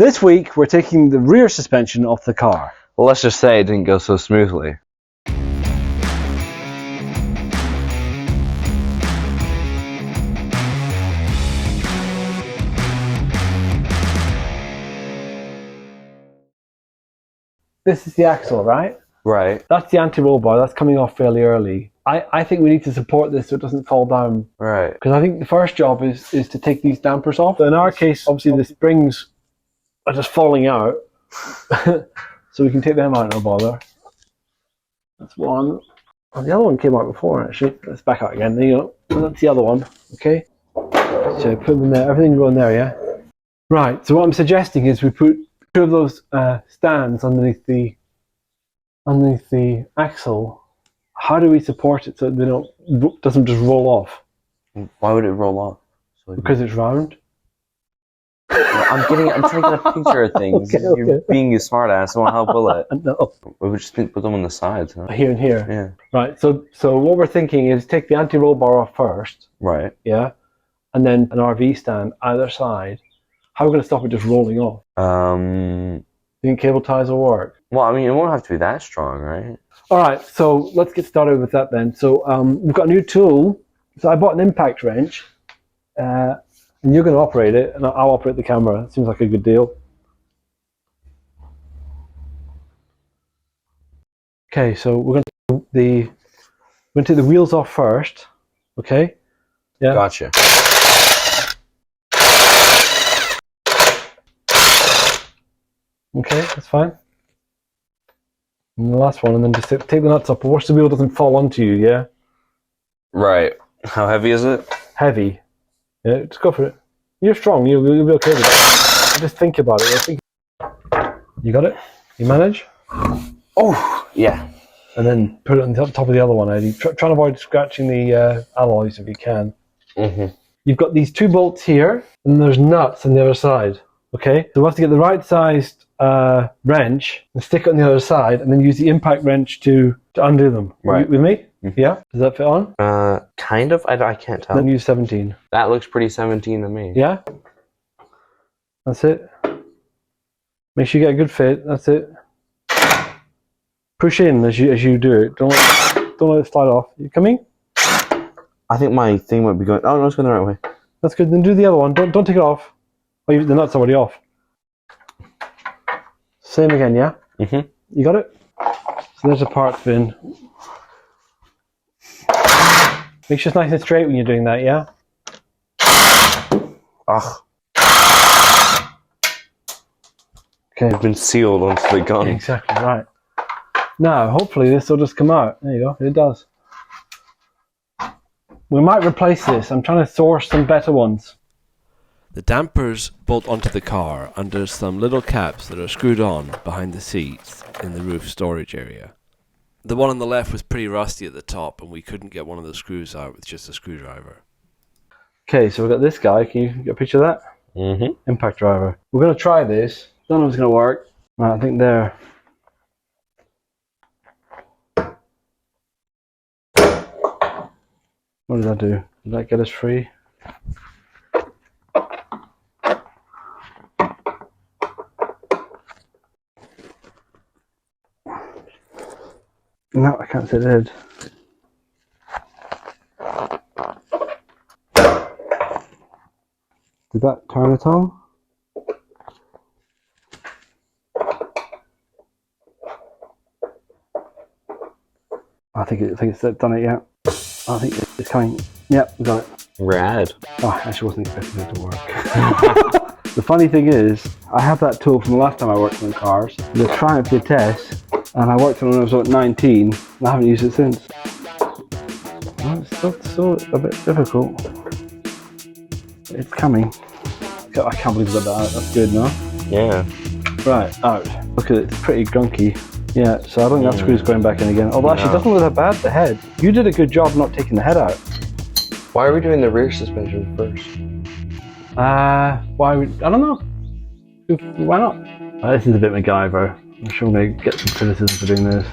This week, we're taking the rear suspension off the car. Well, let's just say it didn't go so smoothly. This is the axle, right? Right. That's the anti-roll bar. That's coming off fairly early. I think we need to support this so it doesn't fall down. Right. Because I think the first job is to take these dampers off. So in our case, obviously the springs are just falling out. So we can take them out, no bother. That's one. Oh, the other one came out before, actually. Let's back out again. There you go. That's the other one. Okay. So put them there. Everything go in there, yeah? Right. So what I'm suggesting is we put two of those stands underneath the axle. How do we support it so it doesn't just roll off? Why would it roll off? Because it's round. Well, I'm trying to get a picture of things. Okay. You're being a smart ass. Won't help, will it? No. We would just put them on the sides, huh? Here and here. Yeah. Right. So what we're thinking is take the anti-roll bar off first. Right. Yeah. And then an RV stand either side. How are we going to stop it just rolling off? You think cable ties will work? Well, I mean, it won't have to be that strong, right? All right. So let's get started with that then. So we've got a new tool. So I bought an impact wrench. And you're going to operate it, and I'll operate the camera. It seems like a good deal. Okay, so we're going to take the wheels off first. Okay. Yeah. Gotcha. Okay, that's fine. And the last one, and then just take the nuts off. But watch the wheel doesn't fall onto you. Yeah. Right. How heavy is it? Heavy. Yeah, just go for it. You're strong. You'll be okay with it. Just think about it. You got it? You manage? Oh, yeah. And then put it on the top of the other one, Eddie. Try and avoid scratching the alloys if you can. Mm-hmm. You've got these two bolts here, and there's nuts on the other side. Okay? So we have to get the right sized wrench and stick it on the other side, and then use the impact wrench to undo them. Right. You with me? Mm-hmm. Yeah? Does that fit on? Kind of. I can't tell. Then use 17. That looks pretty 17 to me. Yeah? That's it. Make sure you get a good fit. That's it. Push in as you do it. Don't let it slide off. You coming? I think my thing might be going. Oh no, it's going the right way. That's good. Then do the other one. Don't take it off. Oh, the nut's already off. Same again, yeah? Mm-hmm. You got it? So there's a parts bin. Make sure it's nice and straight when you're doing that, yeah? Ugh. Okay. It's been sealed onto the gun. Exactly, right. Now, hopefully this will just come out. There you go. It does. We might replace this. I'm trying to source some better ones. The dampers bolt onto the car under some little caps that are screwed on behind the seats in the roof storage area. The one on the left was pretty rusty at the top, and we couldn't get one of the screws out with just a screwdriver. Okay, so we've got this guy. Can you get a picture of that? Mm-hmm. Impact driver. We're going to try this. Don't know if it's going to work. Right, I think there. What did that do? Did that get us free? No, I can't say it did. Did that turn at all? I think it's done it, yeah. I think it's coming. Yep, we got it. Rad. Oh, I actually wasn't expecting it to work. The funny thing is, I have that tool from the last time I worked on cars, the Triumph Vitesse, and I worked on it when I was about 19, and I haven't used it since. Well, it's still a bit difficult. It's coming. I can't believe we got that out. That's good, no? Yeah. Right, out. Look at it, it's pretty gunky. Yeah, so I don't think that screw's going back in again. Although actually it doesn't look that bad, the head. You did a good job not taking the head out. Why are we doing the rear suspension first? I don't know. Why not? This is a bit MacGyver. I'm sure I'm going to get some criticism for doing this.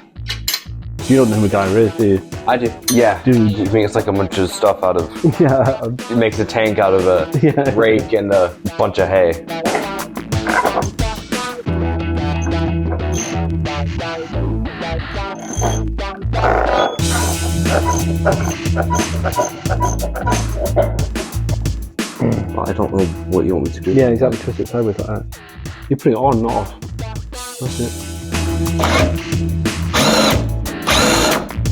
You don't know who MacGyver is, do you? I do. Yeah. Dude. You think it's like a bunch of stuff out of... Yeah. It makes a tank out of a rake and a bunch of hay. what you want me to do. Yeah, exactly. Twist it sideways like that. You put it on, not off. That's it.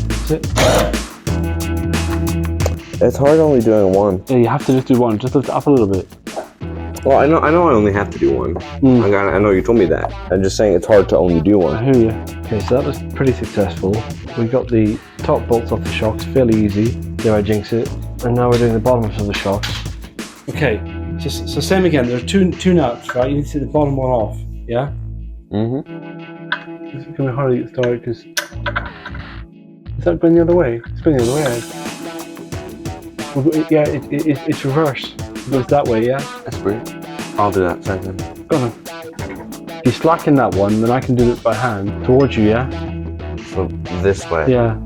That's it. It's hard only doing one. Yeah, you have to just do one. Just lift it up a little bit. Well, I know I only have to do one. I know you told me that. I'm just saying it's hard to only do I one. hear you. Okay, so that was pretty successful. We got the top bolts off the shocks, fairly easy. There I jinx it. And now we're doing the bottoms of the shocks. Okay, so same again. There are two nuts, right? You need to take the bottom one off. Yeah. Mm-hmm. It's going to be hard to get started because is that going the other way? It's going the other way. Yeah, it's reverse. It goes that way. Yeah. That's weird. I'll do that second. Go on. If you slacken that one, then I can do it by hand towards you. Yeah. So this way. Yeah.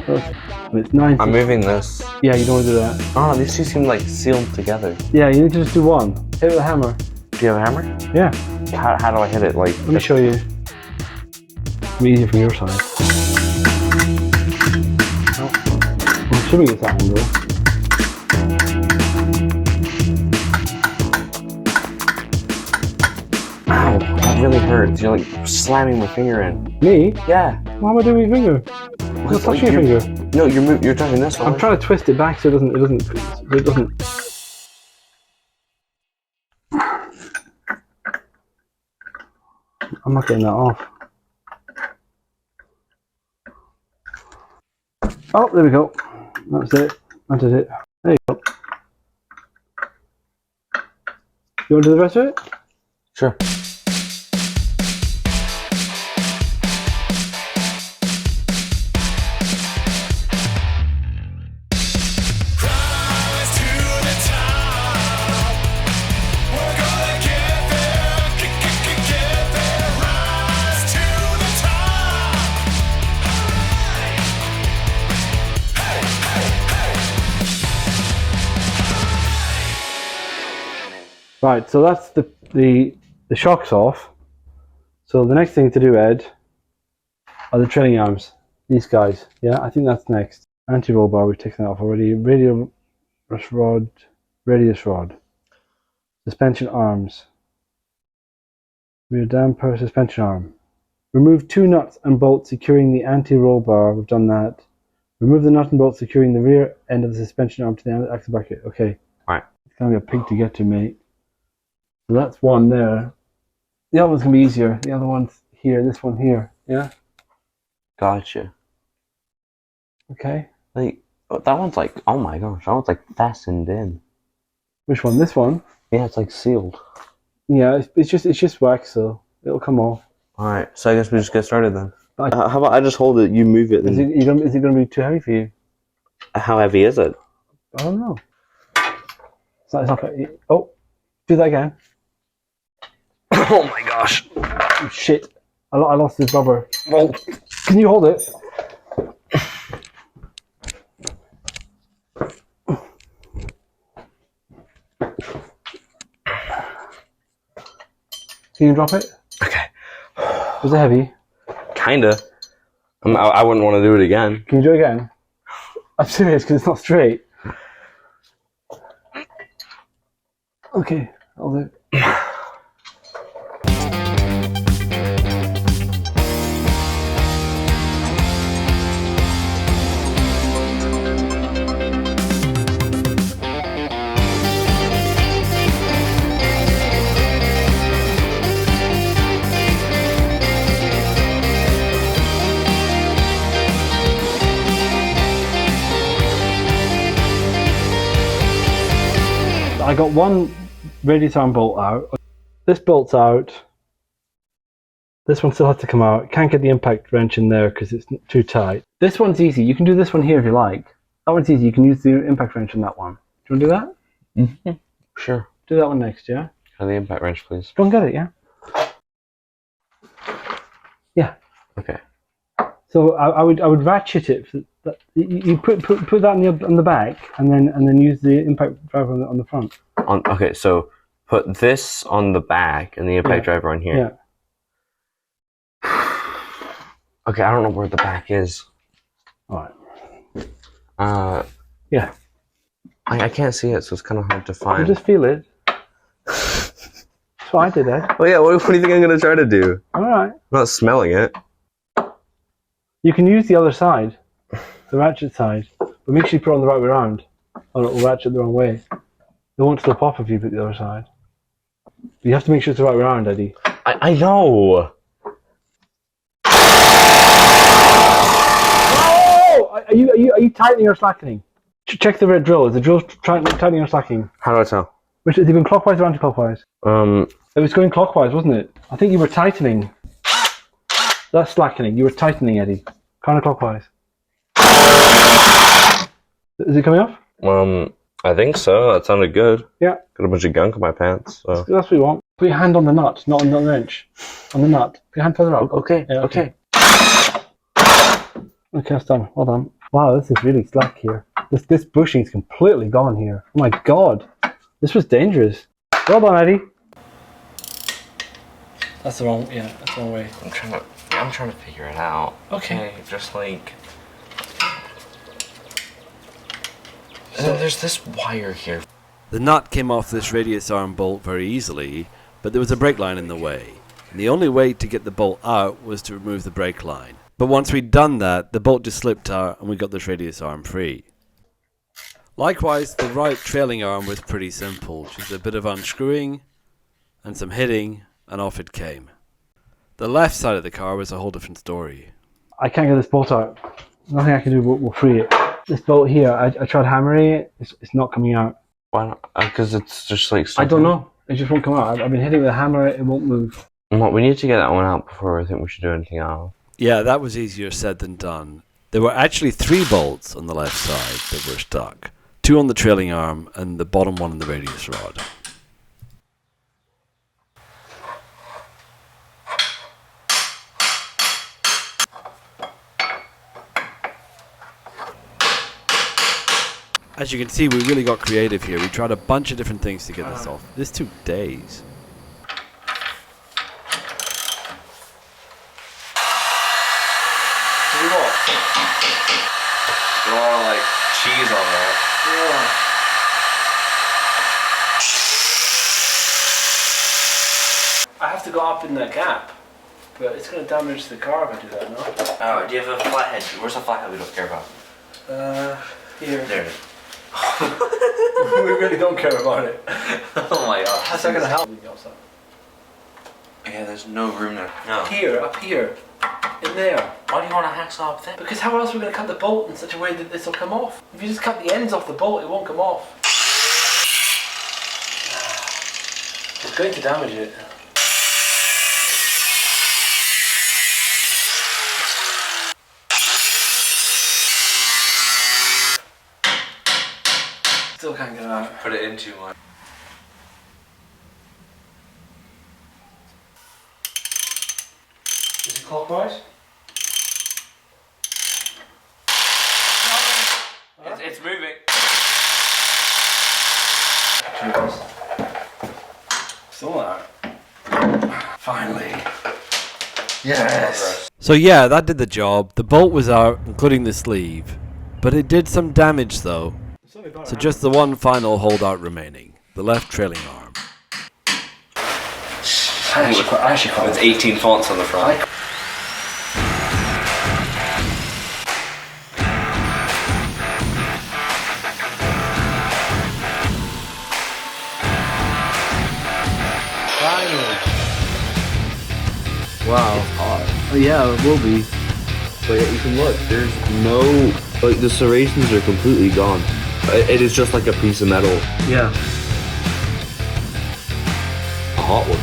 It's 90. I'm moving this. Yeah, you don't want to do that. Oh, these two seem like sealed together. Yeah, you need to just do one. Hit it with a hammer. Do you have a hammer? Yeah. How do I hit it? Like, Let me show you. It'll be easier from your side. Oh. I'm assuming it's that angle. ow, that really hurts. You're like slamming my finger in. Me? Yeah. What am I doing with your finger? I'm not touching your finger. No, you're touching this one. I'm trying to twist it back so it doesn't. I'm not getting that off. Oh, there we go. That's it. That did it. There you go. You want to do the rest of it? Sure. Right, so that's the shocks off. So the next thing to do, Ed, are the trailing arms. These guys. Yeah, I think that's next. Anti-roll bar, we've taken that off already. Radius rod. Suspension arms. Rear damper, suspension arm. Remove two nuts and bolts securing the anti-roll bar. We've done that. Remove the nut and bolt securing the rear end of the suspension arm to the axle bracket. Okay. Right. It's gonna be a pig to get to, mate. So that's one there. The other one's gonna be easier. The other one's here. This one here. Yeah. Gotcha. Okay. Like that one's like, oh my gosh, that one's like fastened in. Which one? This one. Yeah, it's like sealed. Yeah. It's just wax, so it'll come off. All right. So I guess we just get started then. But How about I just hold it, you move it. is it gonna be too heavy for you? How heavy is it? I don't know. It's not, oh, do that again. Oh my gosh. Oh, shit. I lost this rubber. Well, Can you hold it? Can you drop it? okay. Was it heavy? Kinda. I wouldn't want to do it again. Can you do it again? I'm serious because it's not straight. Okay, I'll do it. I got one radius arm bolt out. This bolt's out. This one still has to come out. Can't get the impact wrench in there because it's too tight. This one's easy. You can do this one here if you like. That one's easy. You can use the impact wrench on that one. Do you want to do that? Mm-hmm. Sure. Do that one next, yeah? Have the impact wrench, please. Go and get it, yeah? Yeah. Okay. So I would ratchet it. You put that on the back and then use the impact driver on the front. Okay, so put this on the back and the impact driver on here. Yeah. Okay, I don't know where the back is. All right. Yeah. I can't see it, so it's kind of hard to find. You just feel it. That's what I did, Ed. Oh yeah, what do you think I'm gonna try to do? Alright. I'm not smelling it. You can use the other side, the ratchet side, but make sure you put it on the right way around, or it will ratchet the wrong way. It won't slip off if you put the other side. You have to make sure it's the right way around, Eddie. I know. Oh! Are you tightening or slackening? Check the red drill. Is the drill tightening or slacking? How do I tell? Which is it going clockwise or anti-clockwise? It was going clockwise, wasn't it? I think you were tightening. That's slackening. You were tightening, Eddie. Counterclockwise. Is it coming off? I think so. That sounded good. Yeah. Got a bunch of gunk in my pants. So. That's what we want. Put your hand on the nut, not on the wrench. On the nut. Put your hand further up. Okay. Yeah, okay. Okay, that's done. Well done. Wow, this is really slack here. This bushing's completely gone here. Oh my god. This was dangerous. Well done, Eddie. That's the wrong way. I'm trying to figure it out. Okay. Just like. There's this wire here. The nut came off this radius arm bolt very easily, but there was a brake line in the way. And the only way to get the bolt out was to remove the brake line. But once we'd done that, the bolt just slipped out and we got this radius arm free. Likewise, the right trailing arm was pretty simple. Just a bit of unscrewing and some hitting, and off it came. The left side of the car was a whole different story. I can't get this bolt out. Nothing I can do will free it. This bolt here, I tried hammering it. It's not coming out. Why not? Because it's just like. I don't know. It just won't come out. I've been hitting it with a hammer. It won't move. We need to get that one out before I think we should do anything else. Yeah, that was easier said than done. There were actually 3 bolts on the left side that were stuck. 2 on the trailing arm and the bottom one in the radius rod. As you can see, we really got creative here. We tried a bunch of different things to get this off. This took days. Got a lot of like cheese on that. I have to go up in that gap, but it's going to damage the car if I do that, no? Oh, do you have a flathead? Where's the flathead we don't care about? Here. There it is. We really don't care about it. Oh my god. How's that going to help? Yeah, there's no room there. No. Here, up here, in there. Why do you want to hacksaw up there? Because how else are we going to cut the bolt in such a way that this will come off? If you just cut the ends off the bolt, it won't come off. It's going to damage it. Still can't get it out. Put it in too much. Is it clockwise? It's moving. Still not. Finally. Yes. So yeah, that did the job. The bolt was out, including the sleeve. But it did some damage though. So just the one final holdout remaining. The left trailing arm. I actually quite It's 18 fonts on the front. Wow. Yeah, it will be. But you can look, there's no, like the serrations are completely gone. It is just like a piece of metal. Yeah. A hot one.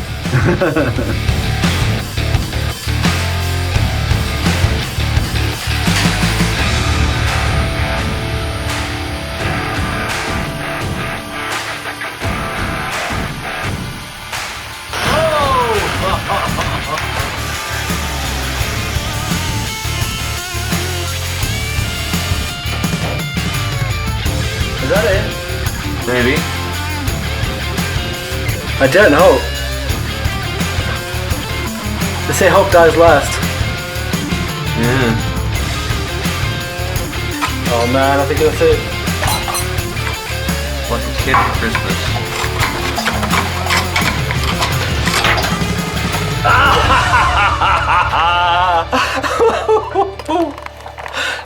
Is that it? Maybe. I don't know. They say hope dies last. Yeah. Oh man, I think that's it. Like a kid for Christmas.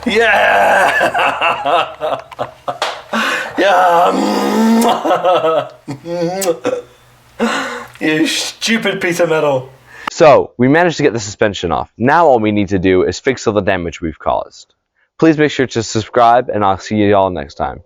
Yeah! Yeah! You stupid piece of metal. So, we managed to get the suspension off. Now all we need to do is fix all the damage we've caused. Please make sure to subscribe, and I'll see you all next time.